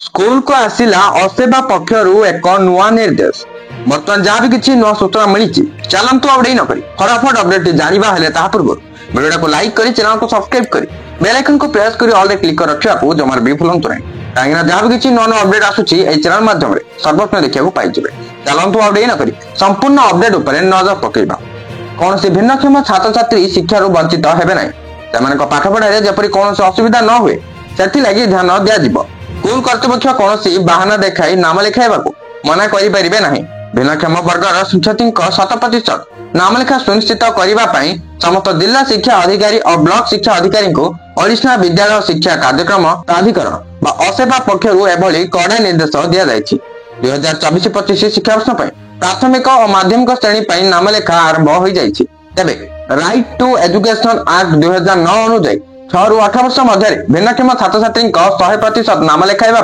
School को आसिला असेबा पक्षरु एक नुआ निर्देश। बर्तमान जहाँ भी किसी नुआ सूचना मिली चलतु आउे न करी फटाफट अपडेट जाना हेले पूर्व वीडियो को लाइक करी चैनल को सब्सक्राइब करी बेल आइकन को प्रेस करी ऑल रे क्लिक कर रखा जमार भी भूलंतु नहीं कहीं जहाँ भी किसी नुआ नुआ अपडेट आसूची चैनल माध्यम सर्वप्रथम देखा पाई चलतु आउे न करी संपूर्ण अपडेट उपर नजर पकेबा। कौन सी भिन्नक्षम छात्र छात्री शिक्षा वंचित हेबे नहीं से पाठ पढ़ाई जपरी कौन असुविधा न हुए से लगी ध्यान दिज्व। स्कूल कर्तृपक्ष कौन बाहाना देखाई नाम लिखाइबा मना करें ना। भिन्नक्षम वर्गर शिक्षार्थी 100% नाम लिखा सुनिश्चित करने समस्त जिला शिक्षा अधिकारी और ब्लॉक शिक्षा अधिकारी को ओडिशा विद्यालय शिक्षा कार्यक्रम प्राधिकरण असेबा पक्षरु एभली कड़ा निर्देश दि 2024-25 शिक्षावर्ष प्राथमिक और माध्यमिक श्रेणी नाम लेखा आरंभ हो जाइए। तेबे राइट टू एजुकेशन एक्ट 2009 अनुଯାयी 6 ରୁ 18 वर्ष मध्य भिन्नक्षम छात्र छात्री 100% नाम लिखाइबा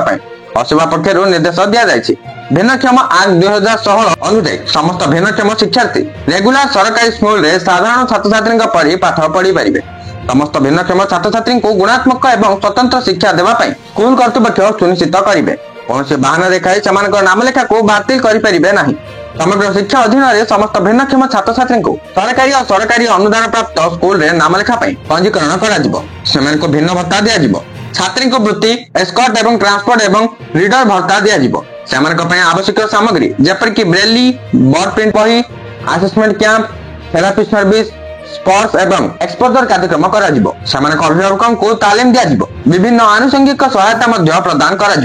असेबा पक्षरु निर्देश दि भिन्नक्षम एक्ट 2016 अनुଯାयी समस्त भिन्नक्षम शिक्षार्थी रेगुलर सरकारी स्कूल रे साधारण छात्र छात्री परी पाठ पढ़ी पारिबे। समस्त भिन्नक्षम छात्र छात्री को गुणात्मक एवं स्वतंत्र शिक्षा देवा स्कूल कर्तृपक्ष सुनिश्चित करेंगे। कौन से बाहाना देखाई से नाम लेखा को बातिल करें ना। समग्र शिक्षा अधीन समस्त भिन्नक्षम छात्र छात्री को सरकारी और सरकारी अनुदान प्राप्त स्कूल रे नाम लेखा पंजीकरण कर भिन्न भत्ता दिज्व। छात्री को वृत्ति एस्कॉर्ट एवं ट्रांसपोर्ट एवं रीडर भत्ता दिज्व। आवश्यक सामग्री जेपरिक ब्रेली बोर्ड प्रिंट बही assessment camp therapy service sports एवं एक्सपोजर कार्यक्रम कर अभिभावकों को तालीम दिज्व। विभिन्न आनुषंगिक सहायता प्रदान कर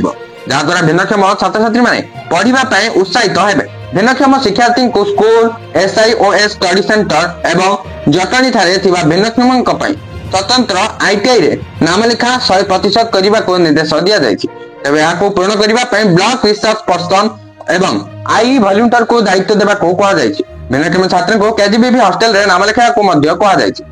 जहाद्वारा भिन्नक्षम छात्र छात्री माने पढ़ाई उत्साहित हेबे। भिन्नक्षम शिक्षार्थी को स्कूल SIOS स्टडी सेंटर एवं जटणी ठारे थिबा भिन्नक्षम स्वतंत्र ITI रे नाम लिखा 100% करने को निर्देश दि जाइछि। तबे या को पूर्ण करने ब्लॉक रिसर्च पर्सन एवं आई वॉलंटियर को दायित्व देबा को कहा जाइछि। भिन्नक्षम छात्र को KGBV हॉस्टल रे नाम लिखा को मध्य कहा जाइछि।